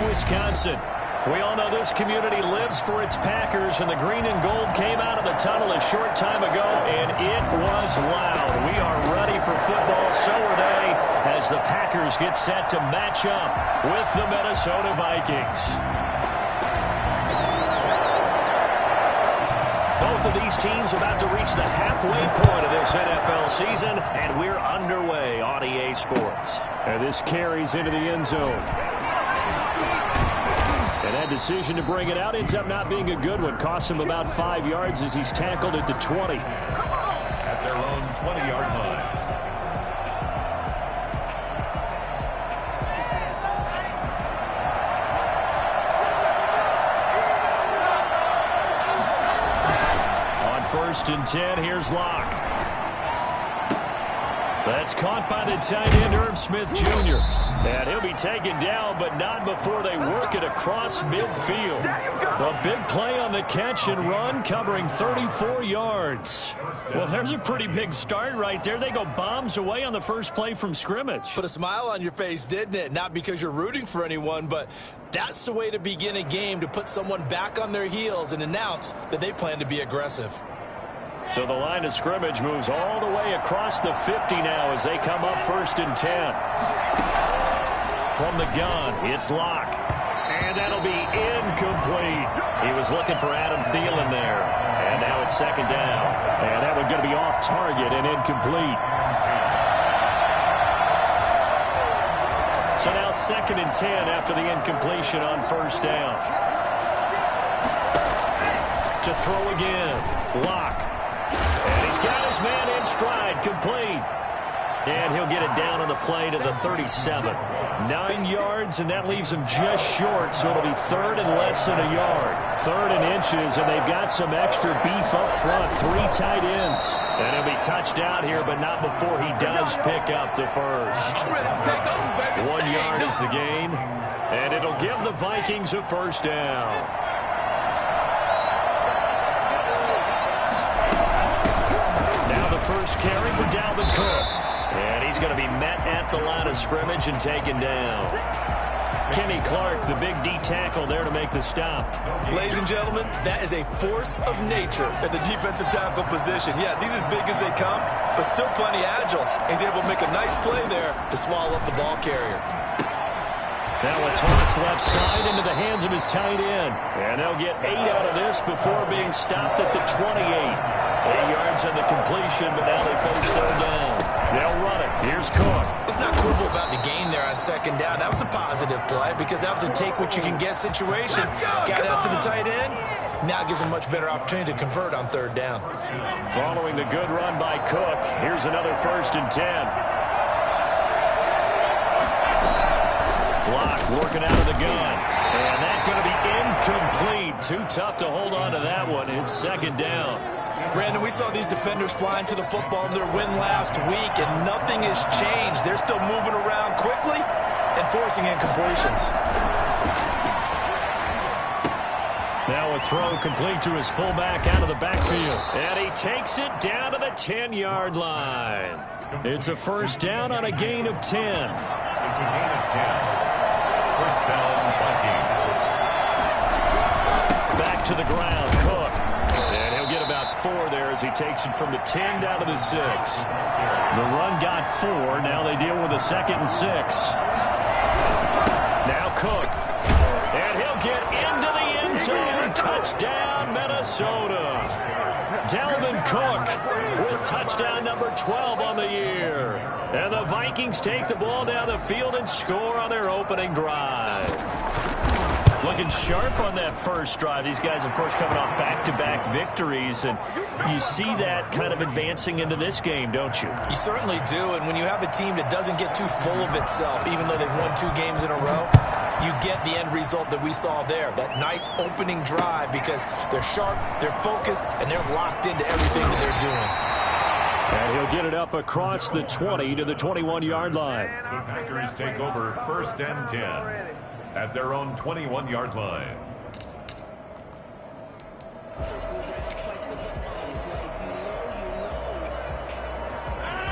Wisconsin. We all know this community lives for its Packers, and the green and gold came out of the tunnel a short time ago, and it was loud. We are ready for football, so are they, as the Packers get set to match up with the Minnesota Vikings. Both of these teams about to reach the halfway point of this NFL season, and we're underway on EA Sports. And this carries into the end zone. And that decision to bring it out ends up not being a good one. Costs him about 5 yards as he's tackled at the 20. At their own 20-yard line. On 1st and 10, here's Locke. That's caught by the tight end, Irv Smith Jr. And he'll be taken down, but not before they work it across midfield. A big play on the catch and run, covering 34 yards. Well, there's a pretty big start right there. They go bombs away on the first play from scrimmage. Put a smile on your face, didn't it? Not because you're rooting for anyone, but that's the way to begin a game, to put someone back on their heels and announce that they plan to be aggressive. So the line of scrimmage moves all the way across the 50 now as they come up 1st and 10. From the gun, it's Locke. And that'll be incomplete. He was looking for Adam Thielen there. And now it's 2nd down. And that one going to be off target and incomplete. So now 2nd and 10 after the incompletion on 1st down. To throw again, Locke. And he's got his man in stride, complete. And he'll get it down on the play to the 37. 9 yards, and that leaves him just short, so it'll be 3rd and less than a yard. 3rd and inches, and they've got some extra beef up front. 3 tight ends. And he'll be touched out here, but not before he does pick up the first. 1 yard is the gain, and it'll give the Vikings a 1st down. First carry for Dalvin Cook. And he's going to be met at the line of scrimmage and taken down. Kenny Clark, the big D tackle there to make the stop. Ladies and gentlemen, that is a force of nature at the defensive tackle position. Yes, he's as big as they come, but still plenty agile. He's able to make a nice play there to swallow up the ball carrier. Now a toss left side into the hands of his tight end. And they'll get 8 out of this before being stopped at the 28. 8 yards on the completion, but now they face 3rd down. They'll run it. Here's Cook. Let's not quibble about the gain there on 2nd down. That was a positive play because that was a take-what-you-can-get situation. Got out to the tight end. Now gives him a much better opportunity to convert on 3rd down. Following the good run by Cook, here's another 1st and 10. Locke working out of the gun. And that's going to be incomplete. Too tough to hold on to that one. It's 2nd down. Brandon, we saw these defenders flying to the football in their win last week, and nothing has changed. They're still moving around quickly and forcing incompletions. Now a throw complete to his fullback out of the backfield. And he takes it down to the 10-yard line. It's a 1st down on a gain of 10. It's a gain of 10. 1st down, Vikings. Back to the ground, Cook. And he'll get about 4 there as he takes it from the 10 down to the 6. The run got 4. Now they deal with a 2nd and 6. Now Cook. And he'll get into the end zone. Touchdown, Minnesota. Dalvin Cook with touchdown number 12 on the year. And the Vikings take the ball down the field and score on their opening drive. Looking sharp on that first drive. These guys, of course, coming off back-to-back victories, and you see that kind of advancing into this game, don't you? You certainly do, and when you have a team that doesn't get too full of itself, even though they've won 2 games in a row, you get the end result that we saw there, that nice opening drive, because they're sharp, they're focused, and they're locked into everything that they're doing. And he'll get it up across the 20 to the 21-yard line. The Packers take over 1st and 10 at their own 21-yard line.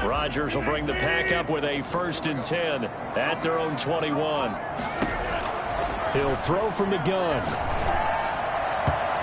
Rodgers will bring the pack up with a 1st and 10 at their own 21. He'll throw from the gun.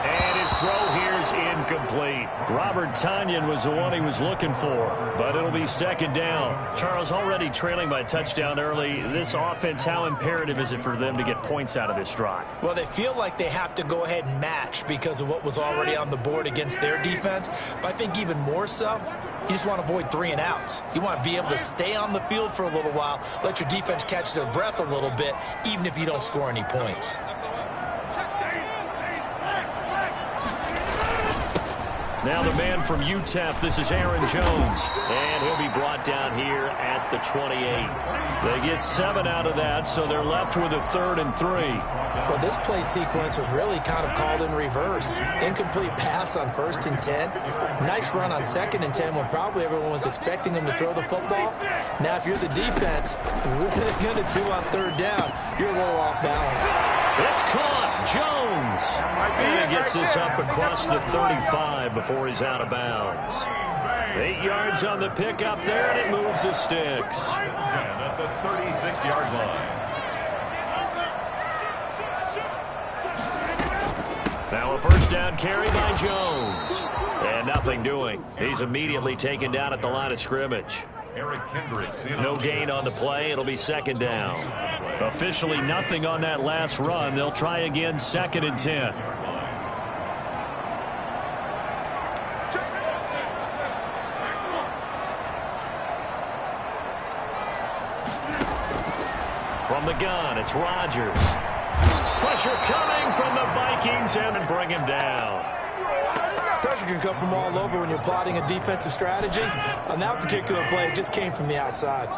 And his throw here is incomplete. Robert Tonyan was the one he was looking for, but it'll be second down. Charles, already trailing by a touchdown early. This offense, how imperative is it for them to get points out of this drive? Well, they feel like they have to go ahead and match because of what was already on the board against their defense. But I think even more so, you just want to avoid 3 and outs. You want to be able to stay on the field for a little while, let your defense catch their breath a little bit, even if you don't score any points. Now the man from UTEP, this is Aaron Jones. And he'll be brought down here at the 28. They get 7 out of that, so they're left with a 3rd and 3. Well, this play sequence was really kind of called in reverse. Incomplete pass on 1st and 10. Nice run on 2nd and 10 when probably everyone was expecting him to throw the football. Now, if you're the defense, what are they going to do on 3rd down? You're a little off balance. It's caught. Jones. And he gets this up across the 35 before he's out of bounds. 8 yards on the pickup there, and it moves the sticks. 10 at the 36-yard line. Now a first down carry by Jones. And nothing doing. He's immediately taken down at the line of scrimmage. Eric Kendricks. No gain on the play. It'll be second down. Officially nothing on that last run. They'll try again, 2nd and 10. From the gun, it's Rodgers. Pressure coming from the Vikings and bring him down. Pressure can come from all over when you're plotting a defensive strategy. On that particular play, it just came from the outside.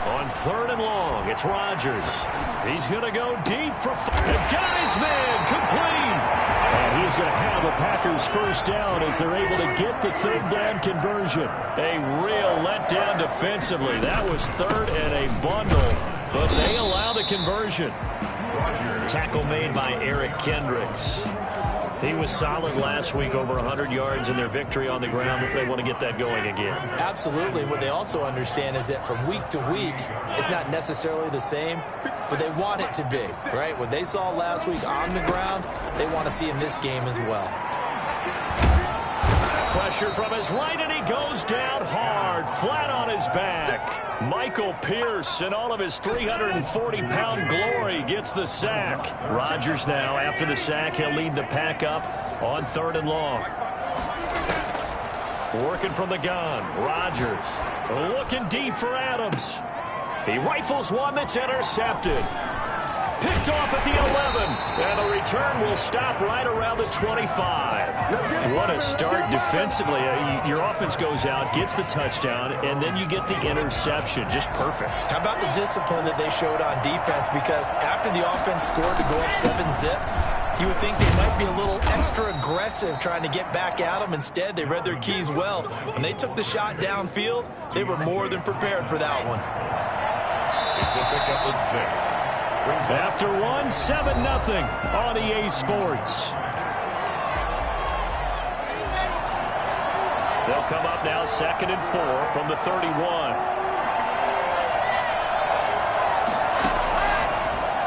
On 3rd and long, it's Rodgers. He's going to go deep for the guy's man, complete. And he's going to have a Packers first down as they're able to get the 3rd down conversion. A real letdown defensively. That was 3rd and a bundle, but they allow the conversion. Tackle made by Eric Kendricks. He was solid last week, over 100 yards in their victory on the ground. They want to get that going again. Absolutely. What they also understand is that from week to week, it's not necessarily the same, but they want it to be, right? What they saw last week on the ground, they want to see in this game as well. Pressure from his right, and he goes down hard, flat on his back. Michael Pierce, in all of his 340-pound glory, gets the sack. Rodgers now, after the sack, he'll lead the pack up on 3rd and long. Working from the gun, Rodgers looking deep for Adams. He rifles one that's intercepted. Picked off at the 11, and the return will stop right around the 25. What a start defensively. Your offense goes out, gets the touchdown, and then you get the interception. Just perfect. How about the discipline that they showed on defense? Because after the offense scored to go up 7-zip, you would think they might be a little extra aggressive trying to get back at them. Instead, they read their keys well. When they took the shot downfield, they were more than prepared for that one. It's a pickup of 6. After 7-0 on EA Sports. They'll come up now 2nd and 4 from the 31.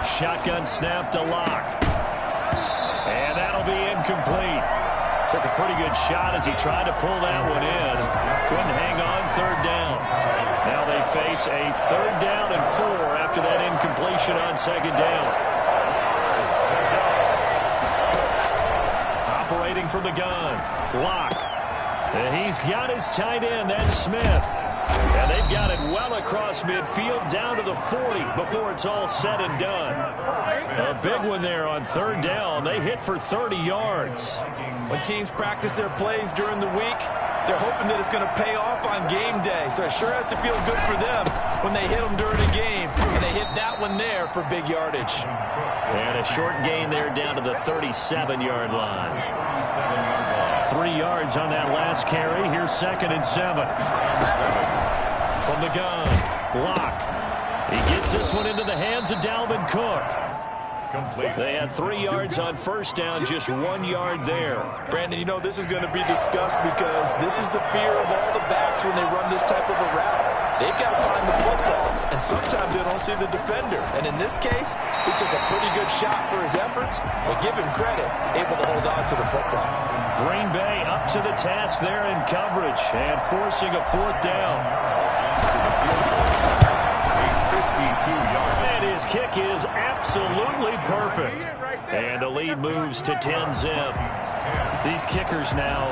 Shotgun snap to Locke. And that'll be incomplete. Took a pretty good shot as he tried to pull that one in. Couldn't hang on, 3rd down. Now they face a 3rd down and 4 after that incompletion on 2nd down. Operating from the gun, Locke. And he's got his tight end, that's Smith. And they've got it well across midfield down to the 40 before it's all said and done. A big one there on 3rd down. They hit for 30 yards. When teams practice their plays during the week, they're hoping that it's going to pay off on game day. So it sure has to feel good for them when they hit them during a game. And they hit that one there for big yardage. And a short gain there down to the 37-yard line. 3 yards on that last carry. Here's 2nd and 7. From the gun, Locke. He gets this one into the hands of Dalvin Cook. complete. They had 3 yards on first down, just 1 yard there. Brandon, you know this is going to be discussed because this is the fear of all the backs when they run this type of a route. They've got to find the football, and sometimes they don't see the defender. And in this case, he took a pretty good shot for his efforts, but give him credit, able to hold on to the football. Green Bay up to the task there in coverage and forcing a 4th down. And his kick is absolutely perfect. And the lead moves to 10-zip. These kickers now,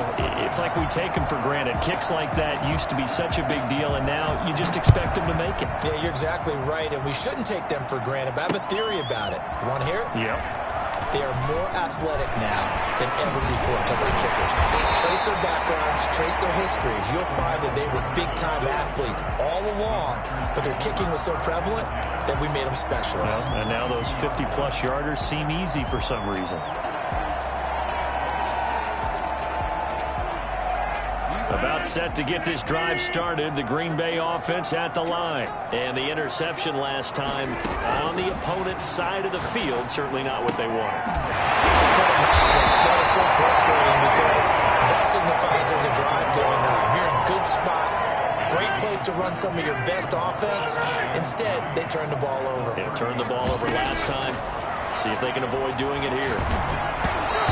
it's like we take them for granted. Kicks like that used to be such a big deal, and now you just expect them to make it. Yeah, you're exactly right, and we shouldn't take them for granted. But I have a theory about it. You want to hear it? Yep. They are more athletic now than ever before, covering kickers. Trace their backgrounds, trace their histories. You'll find that they were big-time athletes all along, but their kicking was so prevalent that we made them specialists. Well, and now those 50-plus yarders seem easy for some reason. About set to get this drive started, the Green Bay offense at the line. And the interception last time on the opponent's side of the field, certainly not what they wanted. That is so frustrating because that signifies there's a drive going on. You're in a good spot, great place to run some of your best offense. Instead, they turn the ball over. Yeah, turned the ball over last time. See if they can avoid doing it here.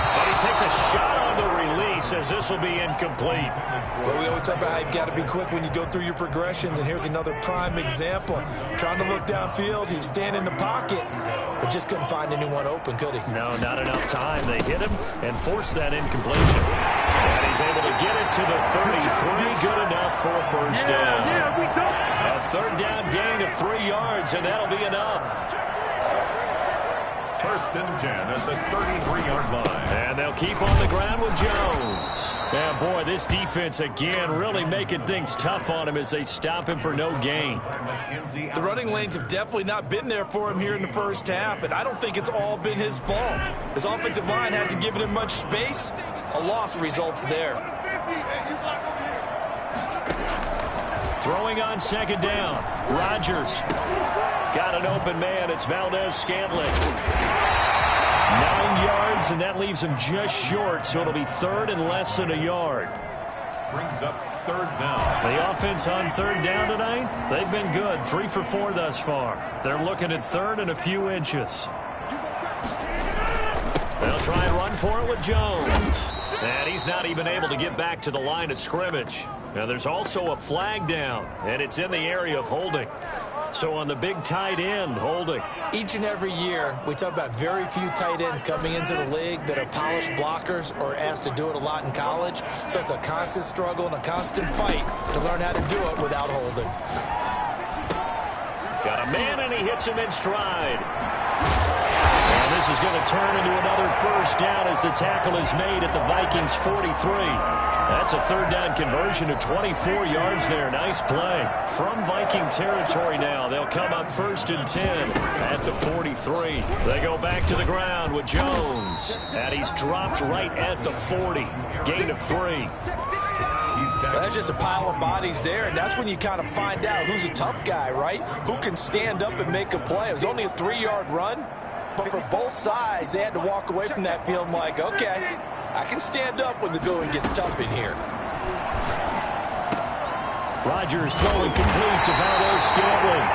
And he takes a shot on the release as this will be incomplete. Well, we always talk about how you've got to be quick when you go through your progressions, and here's another prime example. Trying to look downfield, he was standing in the pocket, but just couldn't find anyone open, could he? No, not enough time. They hit him and forced that incompletion. And he's able to get it to the 33. Good enough for a first down. A 3rd down gain of 3 yards, and that'll be enough. 1st and 10 at the 33-yard line. And they'll keep on the ground with Jones. Yeah, boy, this defense again really making things tough on him as they stop him for no gain. The running lanes have definitely not been there for him here in the first half, and I don't think it's all been his fault. His offensive line hasn't given him much space. A loss results there. Throwing on 2nd down. Rodgers got an open man. It's Valdez-Scantling. 9 yards, and that leaves him just short, so it'll be 3rd and less than a yard. Brings up 3rd down. The offense on 3rd down tonight, they've been good. 3 for 4 thus far. They're looking at 3rd and a few inches. They'll try and run for it with Jones. And he's not even able to get back to the line of scrimmage. Now, there's also a flag down, and it's in the area of holding. So on the big tight end, holding. Each and every year, we talk about very few tight ends coming into the league that are polished blockers or asked to do it a lot in college. So it's a constant struggle and a constant fight to learn how to do it without holding. Got a man, and he hits him in stride. And this is going to turn into another first down as the tackle is made at the Vikings 43. That's a 3rd down conversion of 24 yards there. Nice play. From Viking territory now, they'll come up 1st and 10 at the 43. They go back to the ground with Jones. And he's dropped right at the 40. Gain of 3. Well, that's just a pile of bodies there, and that's when you kind of find out who's a tough guy, right? Who can stand up and make a play. It was only a 3-yard run, but for both sides, they had to walk away from that feeling like, okay, I can stand up when the going gets tough in here. Rodgers throwing complete to Valdez-Scantling.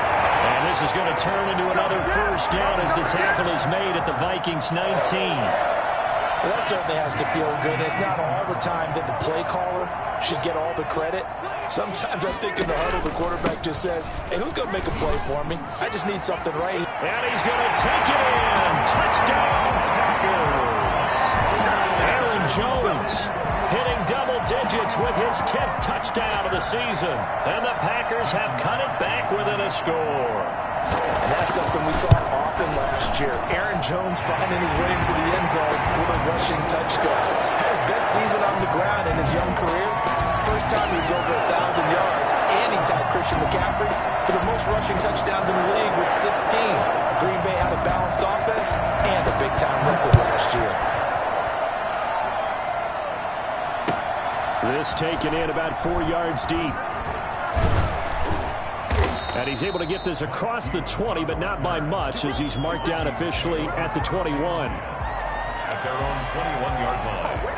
And this is going to turn into another first down as the tackle is made at the Vikings 19. Well, that certainly has to feel good. It's not all the time that the play caller should get all the credit. Sometimes I think in the huddle, the quarterback just says, hey, who's going to make a play for me? I just need something right. And he's going to take it in. Touchdown, Packers. Aaron Jones hitting double digits with his 10th touchdown of the season. And the Packers have cut it back within a score. And that's something we saw often last year. Aaron Jones finding his way into the end zone with a rushing touchdown. Had his best season on the ground in his young career. First time he was over 1,000 yards. And he tied Christian McCaffrey for the most rushing touchdowns in the league with 16. Green Bay had a balanced offense and a big-time record last year. This taken in about 4 yards deep. And he's able to get this across the 20, but not by much, as he's marked down officially at the 21. At their own 21-yard line.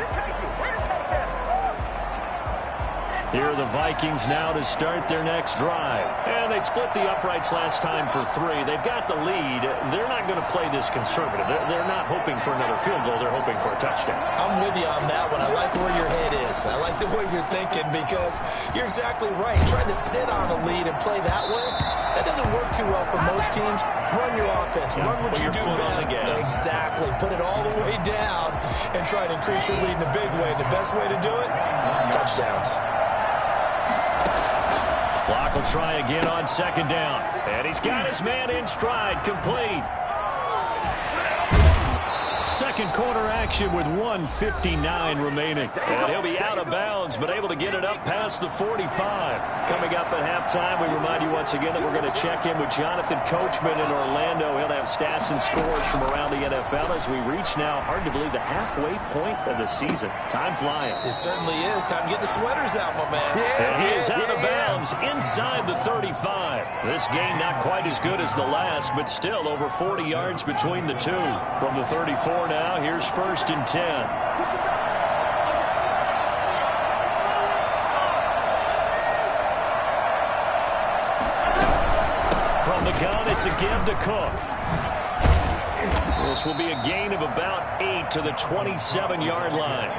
Here are the Vikings now to start their next drive. And they split the uprights last time for 3. They've got the lead. They're not going to play this conservative. They're not hoping for another field goal. They're hoping for a touchdown. I'm with you on that one. I like where your head is. I like the way you're thinking because you're exactly right. Trying to sit on a lead and play that way, that doesn't work too well for most teams. Run your offense. Run what you do best. Exactly. Put it all the way down and try to increase your lead in a big way. And the best way to do it, touchdowns. Locke will try again on second down. And he's got his man in stride, complete. Second quarter action with 1:59 remaining. And he'll be out of bounds, but able to get it up past the 45. Coming up at halftime, we remind you once again that we're going to check in with Jonathan Coachman in Orlando. He'll have stats and scores from around the NFL as we reach now, hard to believe, the halfway point of the season. Time flying. It certainly is. Time to get the sweaters out, my man. And he is out of bounds inside the 35. This game not quite as good as the last, but still over 40 yards between the two. From the 34 now, here's 1st and 10. From the gun, it's a give to Cook. This will be a gain of about 8 to the 27-yard line.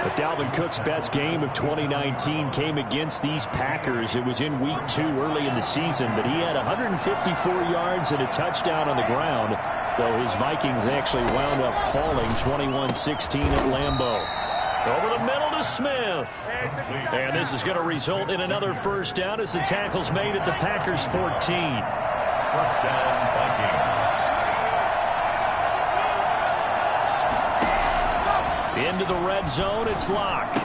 But Dalvin Cook's best game of 2019 came against these Packers. It was in Week 2 early in the season, but he had 154 yards and a touchdown on the ground, though his Vikings actually wound up falling 21-16 at Lambeau. Over the middle to Smith. And this is going to result in another first down as the tackle's made at the Packers' 14. First down, Vikings. Into the red zone, it's Locke.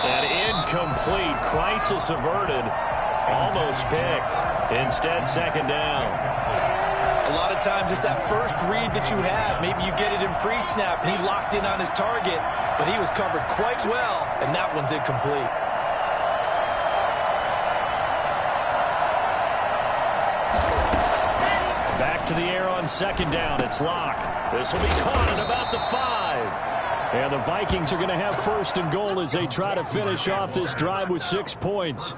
And incomplete. Crisis averted. Almost picked. Instead, second down. A lot of times it's that first read that you have. Maybe you get it in pre-snap, and he locked in on his target, but he was covered quite well, and that one's incomplete. Back to the air on second down. It's Locke. This will be caught at about the 5. And the Vikings are going to have 1st and goal as they try to finish off this drive with 6 points.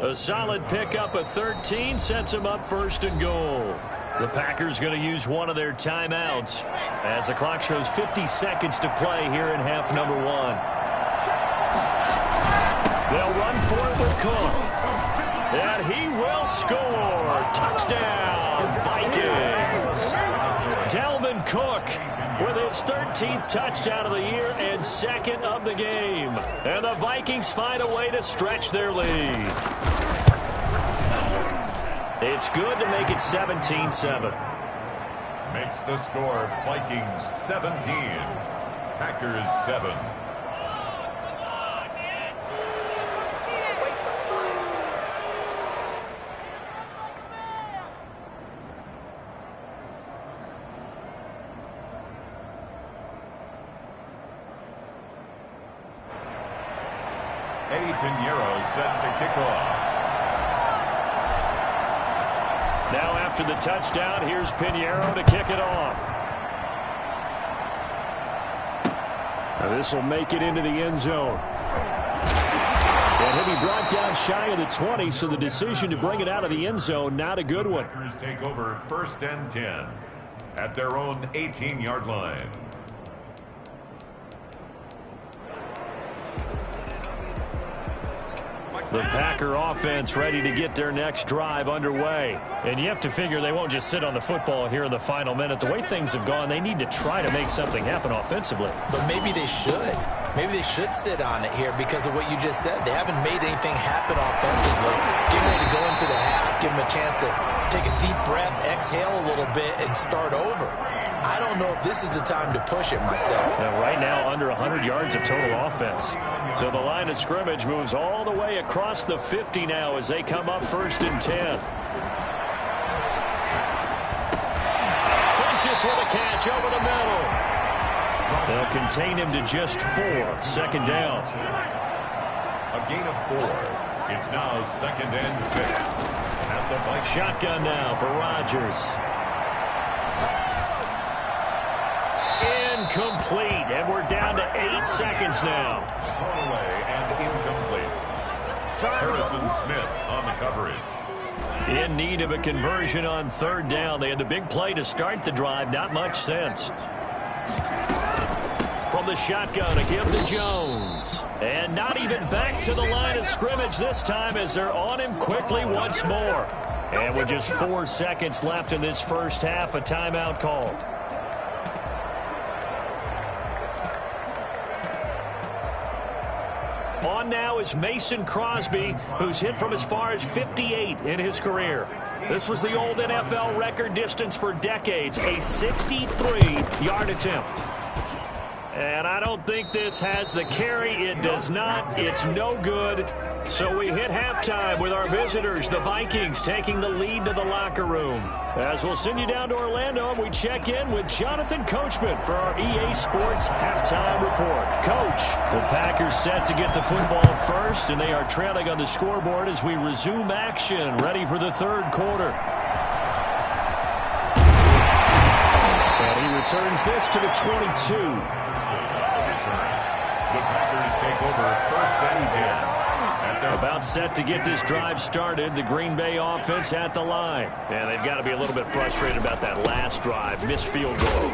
A solid pickup of 13 sets them up 1st and goal. The Packers going to use one of their timeouts as the clock shows 50 seconds to play here in half number 1. They'll run for it with Cook. And he will score. Touchdown, Vikings. Dalvin Cook with his 13th touchdown of the year and 2nd of the game. And the Vikings find a way to stretch their lead. It's good to make it 17-7. Makes the score Vikings 17, Packers 7. Eddie Pinheiro set to kick off. Now after the touchdown, here's Pinheiro to kick it off. Now this will make it into the end zone. And he'll be brought down shy of the 20, so the decision to bring it out of the end zone, not a good one. Packers take over 1st and 10 at their own 18-yard line. The Packer offense ready to get their next drive underway. And you have to figure they won't just sit on the football here in the final minute. The way things have gone, they need to try to make something happen offensively. But maybe they should. Maybe they should sit on it here because of what you just said. They haven't made anything happen offensively. Getting ready to go into the half, give them a chance to take a deep breath, exhale a little bit, and start over. I don't know if this is the time to push it myself. Now, right now, under 100 yards of total offense. So the line of scrimmage moves all the way across the 50 now as they come up 1st and 10. Funches with a catch over the middle. They'll contain him to just 4. Second down. A gain of 4. It's now 2nd and 6. At the Vikings. Shotgun now for Rodgers. Incomplete, and we're down to 8 seconds now. Thrown away and incomplete. Harrison Smith on the coverage. In need of a conversion on 3rd down. They had the big play to start the drive. Not much sense. From the shotgun, a give to Jones. And not even back to the line of scrimmage this time as they're on him quickly once more. And with just 4 seconds left in this first half, a timeout called. On now is Mason Crosby, who's hit from as far as 58 in his career. This was the old NFL record distance for decades, a 63-yard attempt. And I don't think this has the carry. It does not. It's no good. So we hit halftime with our visitors, the Vikings, taking the lead to the locker room. As we'll send you down to Orlando, we check in with Jonathan Coachman for our EA Sports Halftime Report. Coach, the Packers set to get the football first, and they are trailing on the scoreboard as we resume action, ready for the 3rd quarter. And he returns this to the 22. The Packers take over 1st and 10. About set to get this drive started. The Green Bay offense at the line. And they've got to be a little bit frustrated about that last drive. Missed field goal.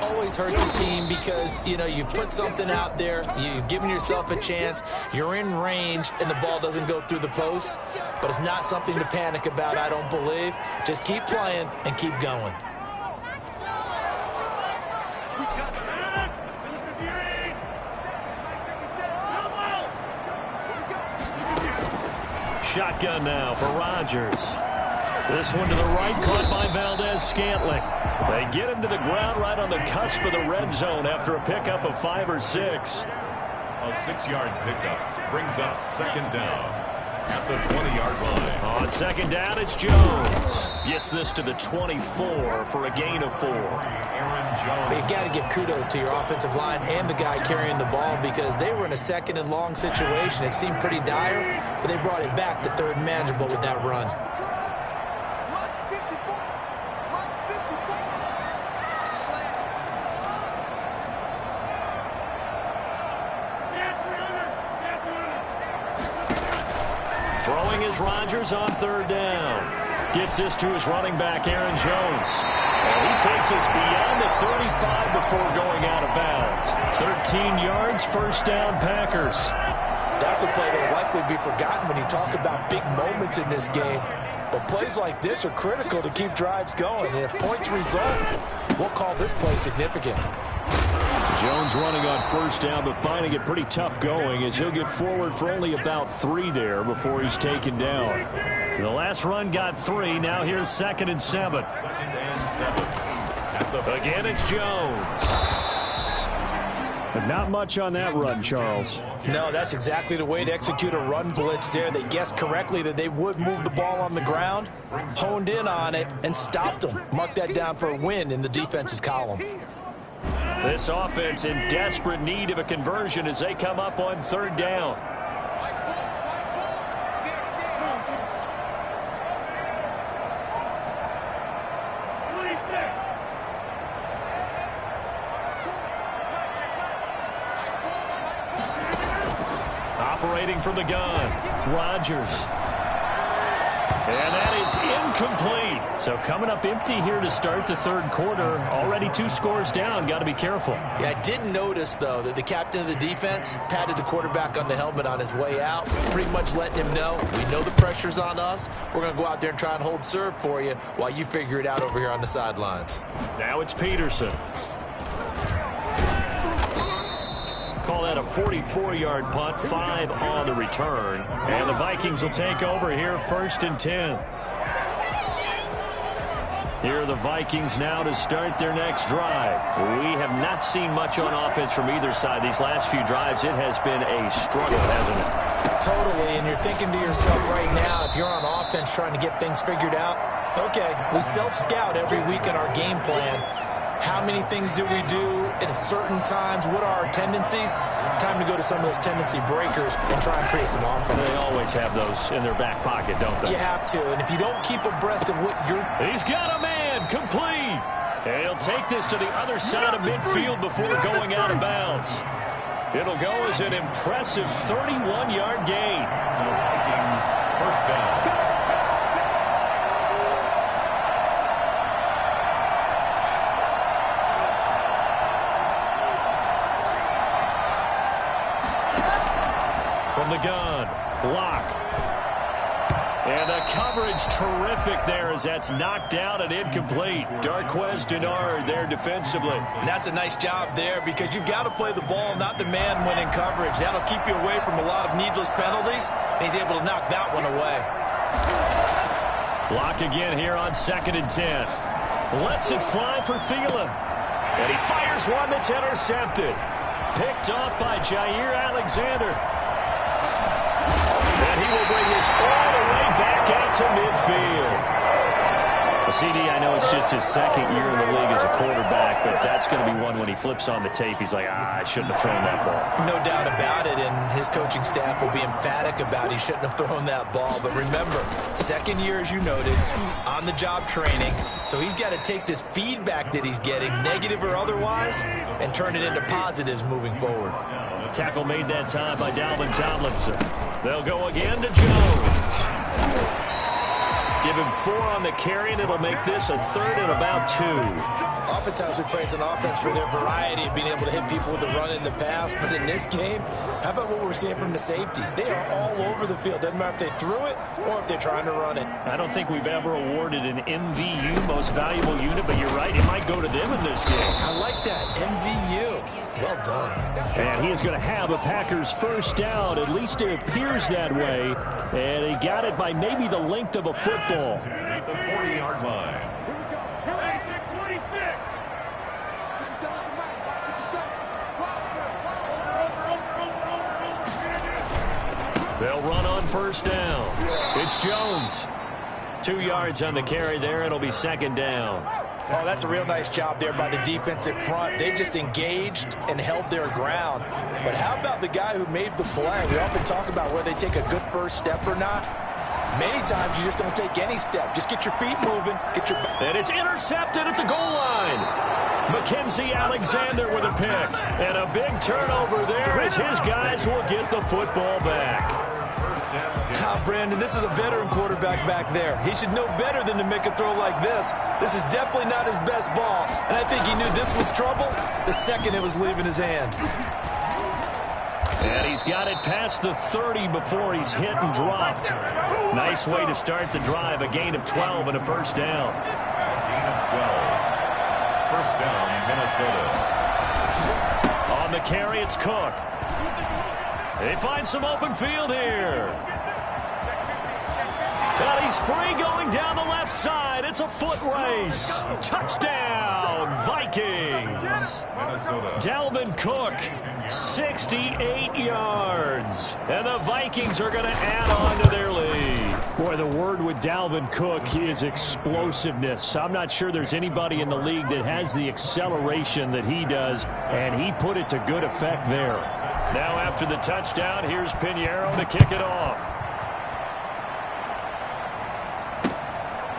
Always hurts a team because, you know, you've put something out there. You've given yourself a chance. You're in range, and the ball doesn't go through the post. But it's not something to panic about, I don't believe. Just keep playing and keep going. Shotgun now for Rodgers. This one to the right, caught by Valdez-Scantling. They get him to the ground right on the cusp of the red zone after a pickup of 5 or 6. A 6-yard pickup brings up 2nd down at the 20-yard line. On 2nd down, it's Jones. Gets this to the 24 for a gain of 4. Aaron Jones. You've got to give kudos to your offensive line and the guy carrying the ball because they were in a 2nd and long situation. It seemed pretty dire, but they brought it back to 3rd and manageable with that run. Throwing is Rodgers on 3rd down. Gets this to his running back, Aaron Jones. And he takes us beyond the 35 before going out of bounds. 13 yards, 1st down, Packers. That's a play that will likely be forgotten when you talk about big moments in this game. But plays like this are critical to keep drives going. And if points result, we'll call this play significant. Jones running on 1st down, but finding it pretty tough going as he'll get forward for only about 3 there before he's taken down. The last run got 3. Now here's 2nd and 7. 2nd and 7. Again, it's Jones. But not much on that run, Charles. No, that's exactly the way to execute a run blitz there. They guessed correctly that they would move the ball on the ground, honed in on it, and stopped them. Mark that down for a win in the defense's column. This offense in desperate need of a conversion as they come up on 3rd down. Operating from the gun, Rodgers. And that is incomplete. So coming up empty here to start the 3rd quarter. Already 2 scores down. Got to be careful. Yeah, I did notice, though, that the captain of the defense patted the quarterback on the helmet on his way out, pretty much letting him know, we know the pressure's on us. We're going to go out there and try and hold serve for you while you figure it out over here on the sidelines. Now it's Peterson. Call that a 44-yard punt, 5 on the return. And the Vikings will take over here 1st and 10. Here are the Vikings now to start their next drive. We have not seen much on offense from either side. These last few drives, it has been a struggle, hasn't it? Totally, and you're thinking to yourself right now, if you're on offense trying to get things figured out, okay, we self-scout every week in our game plan. How many things do we do at certain times, what are our tendencies? Time to go to some of those tendency breakers and try and create some offense. They always have those in their back pocket, don't they? You have to, and if you don't keep abreast of what you're... He's got a man, complete. And he'll take this to the other side of midfield before going out of bounds. It'll go as an impressive 31-yard gain. Vikings first down. From the gun, Locke. And the coverage terrific there as that's knocked down and incomplete. Darqueze Dennard there defensively. And that's a nice job there because you've got to play the ball, not the man when in coverage. That'll keep you away from a lot of needless penalties, and he's able to knock that one away. Locke again here on 2nd and 10. Lets it fly for Thielen. And he fires one that's intercepted. Picked off by Jair Alexander. And he will bring this all the way back out to midfield. CD, I know it's just his 2nd year in the league as a quarterback, but that's going to be one when he flips on the tape. He's like, I shouldn't have thrown that ball. No doubt about it, and his coaching staff will be emphatic about he shouldn't have thrown that ball. But remember, 2nd year, as you noted, on-the-job training. So he's got to take this feedback that he's getting, negative or otherwise, and turn it into positives moving forward. Tackle made that time by Dalvin Tomlinson. They'll go again to Jones. Give him 4 on the carry, and it'll make this a 3rd and about 2. Oftentimes we praise an offense for their variety of being able to hit people with the run in the pass. But in this game, how about what we're seeing from the safeties? They are all over the field. Doesn't matter if they threw it or if they're trying to run it. I don't think we've ever awarded an MVU, most valuable unit, but you're right, it might go to them in this game. I like that, MVU. Well done. And he is going to have a Packers first down. At least it appears that way. And he got it by maybe the length of a football. At the 40-yard line. They'll run on first down. It's Jones. 2 yards on the carry there. It'll be 2nd down. Oh, that's a real nice job there by the defensive front. They just engaged and held their ground. But how about the guy who made the play? We often talk about whether they take a good first step or not. Many times you just don't take any step. Just get your feet moving. And it's intercepted at the goal line. Mackenzie Alexander with a pick. And a big turnover there as his guys will get the football back. Brandon, this is a veteran quarterback back there. He should know better than to make a throw like this. This is definitely not his best ball. And I think he knew this was trouble the second it was leaving his hand. And he's got it past the 30 before he's hit and dropped. Nice way to start the drive. A gain of 12 and a first down. Gain of 12. First down, Minnesota. On the carry, it's Cook. They find some open field here. And he's free going down the left side. It's a foot race. Touchdown, Vikings. Minnesota. Dalvin Cook, 68 yards. And the Vikings are going to add on to their lead. Boy, the word with Dalvin Cook is explosiveness. I'm not sure there's anybody in the league that has the acceleration that he does, and he put it to good effect there. Now after the touchdown, here's Pinheiro to kick it off.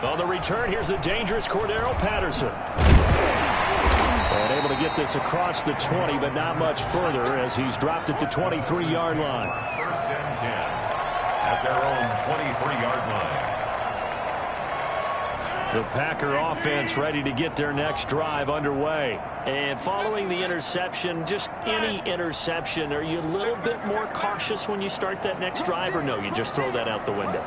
On the return, here's the dangerous Cordero Patterson. And able to get this across the 20, but not much further as he's dropped it to 23-yard line. First and 10 at their own 23-yard line. The Packer offense ready to get their next drive underway. And following the interception, just any interception, are you a little bit more cautious when you start that next drive, or no, you just throw that out the window?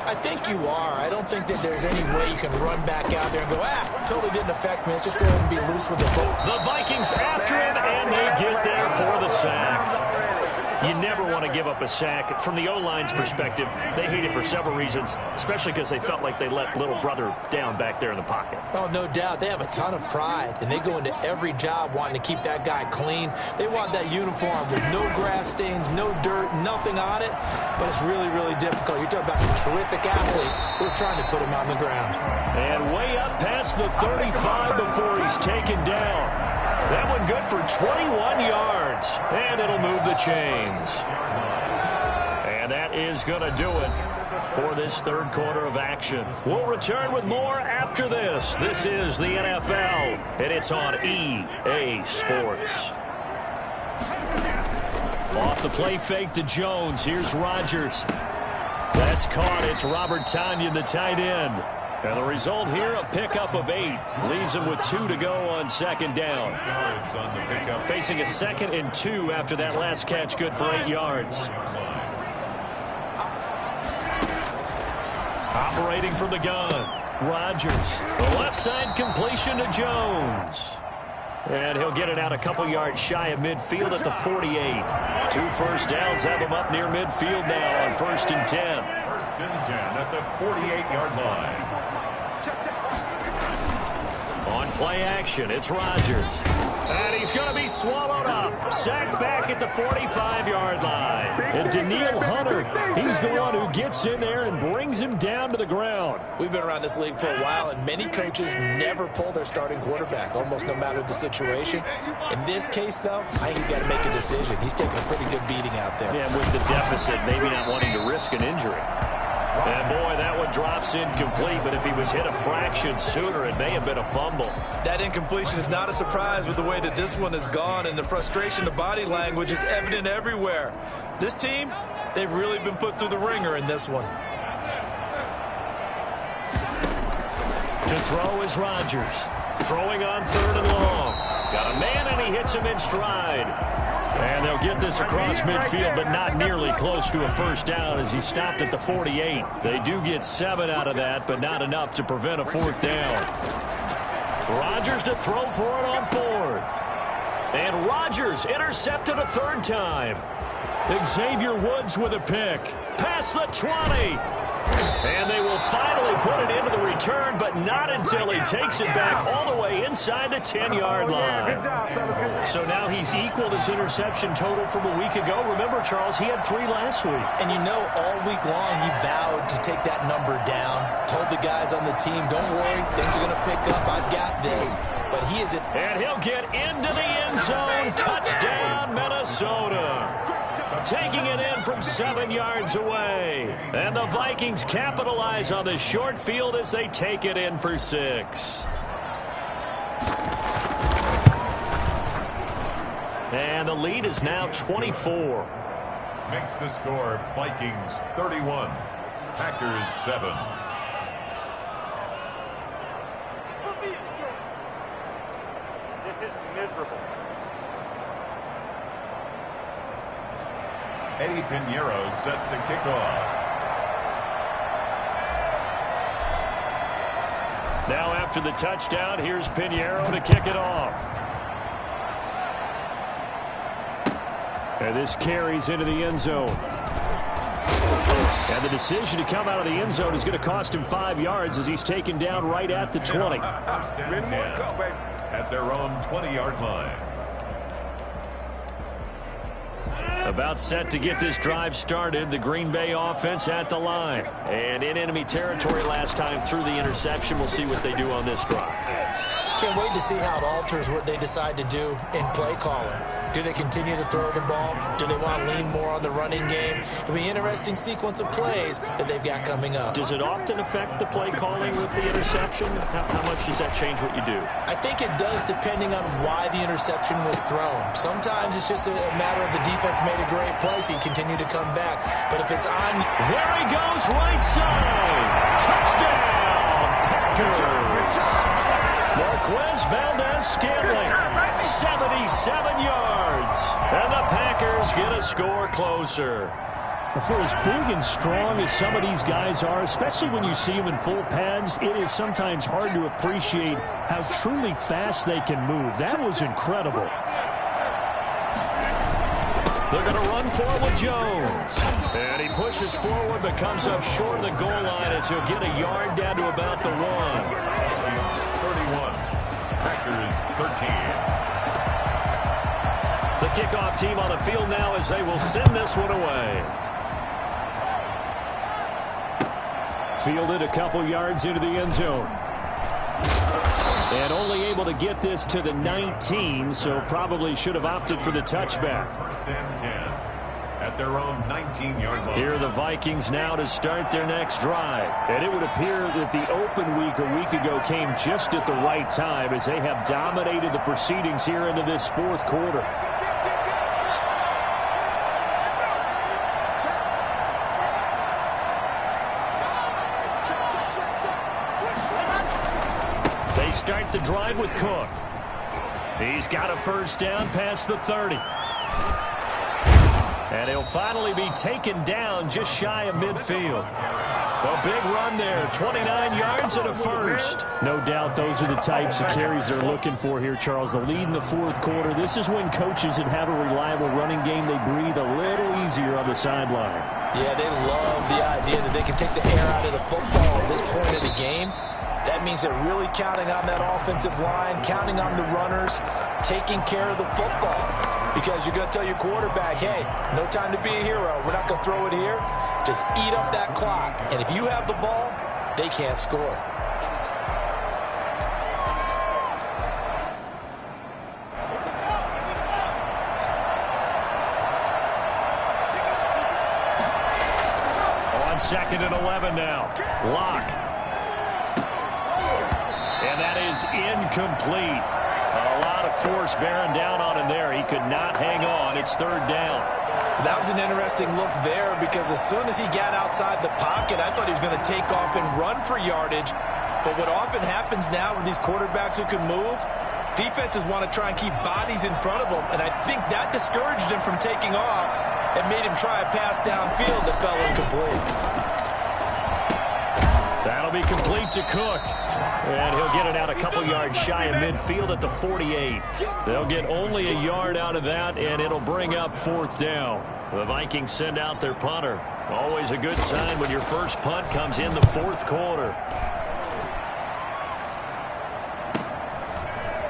I think you are. I don't think that there's any way you can run back out there and go, totally didn't affect me. Let's just go ahead and be loose with the ball. The Vikings after it, and they get there for the sack. You never want to give up a sack. From the O-line's perspective, they hate it for several reasons, especially because they felt like they let little brother down back there in the pocket. Oh, no doubt. They have a ton of pride, and they go into every job wanting to keep that guy clean. They want that uniform with no grass stains, no dirt, nothing on it, but it's really, really difficult. You're talking about some terrific athletes who are trying to put him on the ground. And way up past the 35 before he's taken down. That one good for 21 yards. And it'll move the chains. And that is going to do it for this third quarter of action. We'll return with more after this. This is the NFL, and it's on EA Sports. Off the play fake to Jones. Here's Rodgers. That's caught. It's Robert Tonyan, the tight end. And the result here, a pickup of 8. Leaves him with 2 to go on second down. Facing a 2nd and 2 after that last catch, good for 8 yards. Operating from the gun, Rodgers. The left side completion to Jones. And he'll get it out a couple yards shy of midfield at the 48. 2 first downs have him up near midfield now on 1st and 10. 1st and 10 at the 48-yard line. On play action, it's Rodgers. And he's going to be swallowed up. Sacked back at the 45-yard line. And Danielle Hunter, he's the one who gets in there and brings him down to the ground. We've been around this league for a while, and many coaches never pull their starting quarterback, almost no matter the situation. In this case, though, I think he's got to make a decision. He's taking a pretty good beating out there. Yeah, with the deficit, maybe not wanting to risk an injury. And, boy, that one drops incomplete, but if he was hit a fraction sooner, it may have been a fumble. That incompletion is not a surprise with the way that this one has gone, and the frustration of body language is evident everywhere. This team, they've really been put through the ringer in this one. To throw is Rodgers. Throwing on 3rd and long. Got a man, and he hits him in stride. And they'll get this across midfield, but not nearly close to a first down as he stopped at the 48. They do get 7 out of that, but not enough to prevent a 4th down. Rodgers to throw for it on 4th. And Rodgers intercepted a 3rd time. Xavier Woods with a pick. Past the 20. And they will finally put it into the return, but not until he takes it back all the way inside the 10-yard line. So now he's equaled his interception total from a week ago. Remember, Charles, he had 3 last week. And you know, all week long he vowed to take that number down. Told the guys on the team, don't worry, things are going to pick up. I've got this. But he isn't. And he'll get into the end zone. Touchdown, Minnesota. Taking it in from 7 yards away. And the Vikings capitalize on the short field as they take it in for 6. And the lead is now 24. Makes the score Vikings 31, Packers 7. This is miserable. Eddie Pinheiro set to kick off. Now after the touchdown, here's Pinheiro to kick it off. And this carries into the end zone. And the decision to come out of the end zone is going to cost him 5 yards as he's taken down right at the 20. 1st and 10 at their own 20-yard line. About set to get this drive started. The Green Bay offense at the line. And in enemy territory last time through the interception. We'll see what they do on this drive. Can't wait to see how it alters what they decide to do in play calling. Do they continue to throw the ball? Do they want to lean more on the running game? It'll be an interesting sequence of plays that they've got coming up. Does it often affect the play calling with the interception? How much does that change what you do? I think it does depending on why the interception was thrown. Sometimes it's just a matter of the defense made a great play, so you continue to come back. But if it's on... There he goes, right side. Touchdown, Packers. Marquez Valdez-Scantling, 77 yards. And the Packers get a score closer. For as big and strong as some of these guys are, especially when you see them in full pads, it is sometimes hard to appreciate how truly fast they can move. That was incredible. They're going to run forward with Jones. And he pushes forward but comes up short of the goal line as he'll get a yard down to about the 1. 31, Packers 13. The kickoff team on the field now as they will send this one away. Fielded a couple yards into the end zone. And only able to get this to the 19, so probably should have opted for the touchback. First and 10 at their own 19-yard line. Here are the Vikings now to start their next drive. And it would appear that the open week a week ago came just at the right time as they have dominated the proceedings here into this fourth quarter. They start the drive with Cook. He's got a first down past the 30. And he'll finally be taken down just shy of midfield. A big run there, 29 yards and a first. No doubt those are the types of carries they're looking for here, Charles. The lead in the fourth quarter. This is when coaches that have a reliable running game, they breathe a little easier on the sideline. Yeah, they love the idea that they can take the air out of the football at this point of the game. That means they're really counting on that offensive line, counting on the runners, taking care of the football. Because you're going to tell your quarterback, hey, no time to be a hero. We're not going to throw it here. Just eat up that clock. And if you have the ball, they can't score. On 2nd and 11 now. Lock. And that is incomplete. A lot of force bearing down on him there. He could not hang on. It's third down. That was an interesting look there because as soon as he got outside the pocket, I thought he was going to take off and run for yardage. But what often happens now with these quarterbacks who can move, defenses want to try and keep bodies in front of them. And I think that discouraged him from taking off and made him try a pass downfield that fell incomplete. That'll be complete to Cook. And he'll get it out a couple yards shy of midfield at the 48. They'll get only a yard out of that, and it'll bring up fourth down. The Vikings send out their punter. Always a good sign when your first punt comes in the fourth quarter.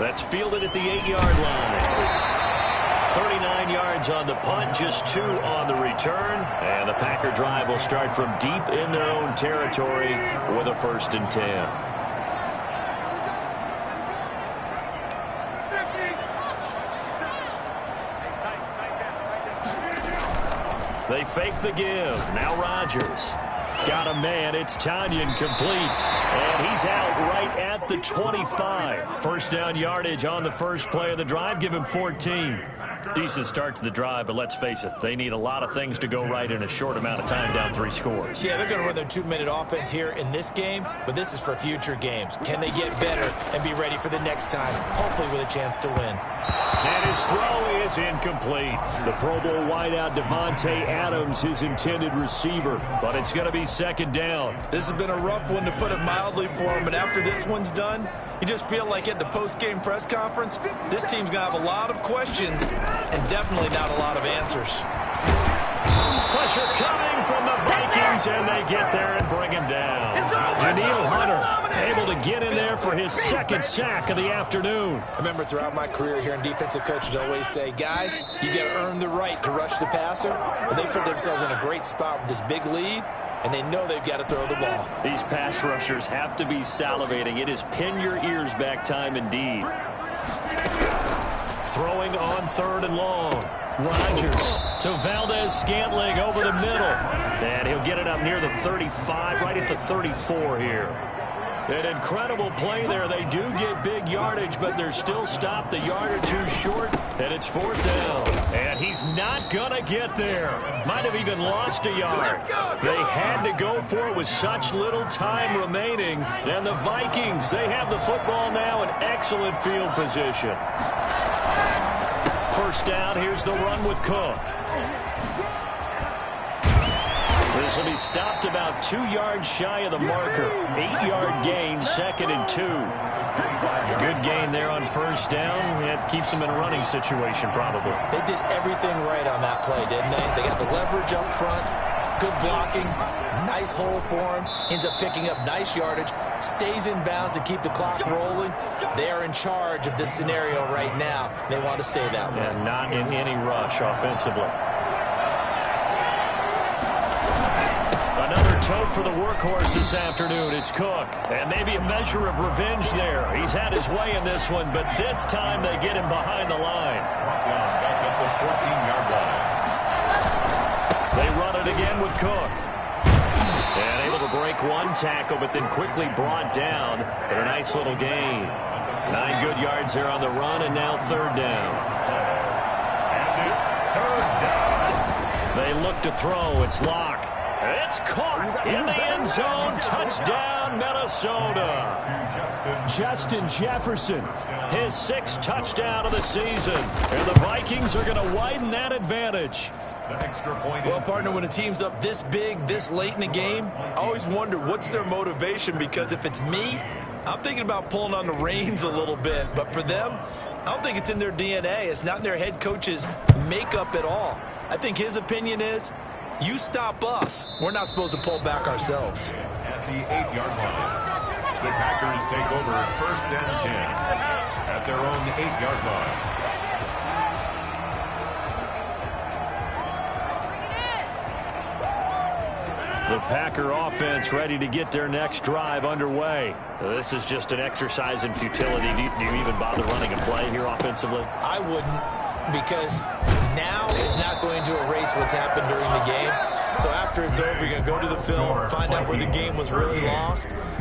That's fielded at the 8-yard line. 39 yards on the punt, just 2 on the return. And the Packer drive will start from deep in their own territory with a 1st and 10. They fake the give. Now Rodgers. Got a man. It's Tonyan complete. And he's out right at the 25. First down yardage on the first play of the drive. Give him 14. Decent start to the drive, but let's face it, they need a lot of things to go right in a short amount of time, down 3 scores. Yeah, they're going to run their 2-minute offense here in this game, but this is for future games. Can they get better and be ready for the next time, hopefully with a chance to win? And his throw is incomplete. The Pro Bowl wideout Devontae Adams, his intended receiver. But it's going to be 2nd down. This has been a rough one, to put it mildly, for him, but after this one's done, you just feel like at the post-game press conference, this team's going to have a lot of questions and definitely not a lot of answers. Pressure coming from the Vikings, and they get there and bring him down. Danielle Hunter able to get in there for his 2nd sack of the afternoon. I remember throughout my career here in defensive coaches always say, guys, you got to earn the right to rush the passer. And they put themselves in a great spot with this big lead, and they know they've got to throw the ball. These pass rushers have to be salivating. It is pin your ears back time indeed. Throwing on 3rd and long. Rodgers to Valdez-Scantling over the middle. And he'll get it up near the 35, right at the 34 here. An incredible play there. They do get big yardage, but they're still stopped a yard or 2 short, and it's 4th down. And he's not going to get there. Might have even lost a yard. They had to go for it with such little time remaining. And the Vikings, they have the football now in excellent field position. First down, here's the run with Cook. This will be stopped about 2 yards shy of the marker. 8-yard gain, 2nd and 2. Good gain there on first down. It keeps them in a running situation, probably. They did everything right on that play, didn't they? They got the leverage up front, good blocking, nice hole for him, ends up picking up nice yardage, stays in bounds to keep the clock rolling. They are in charge of this scenario right now. They want to stay that way. And not in any rush offensively. Another hope for the workhorse this afternoon. It's Cook. And maybe a measure of revenge there. He's had his way in this one, but this time they get him behind the line. Back at the 14-yard line. They run it again with Cook. And able to break one tackle, but then quickly brought down. But a nice little gain. 9 good yards there on the run, and now third down. And it's third down. They look to throw. It's Locke. It's caught in the end zone. Touchdown, Minnesota. Justin Jefferson. His 6th touchdown of the season. And the Vikings are going to widen that advantage. An extra point. Well, partner, when a team's up this big, this late in the game, I always wonder what's their motivation, because if it's me, I'm thinking about pulling on the reins a little bit. But for them, I don't think it's in their DNA. It's not in their head coach's makeup at all. I think his opinion is, you stop us, we're not supposed to pull back ourselves. At the 8-yard line. The Packers take over first and 10 at their own 8-yard line. The Packer offense ready to get their next drive underway. This is just an exercise in futility. Do you even bother running a play here offensively? I wouldn't, because now is not going to erase what's happened during the game. So after it's over, you're going to go to the film, find out where the game was really lost.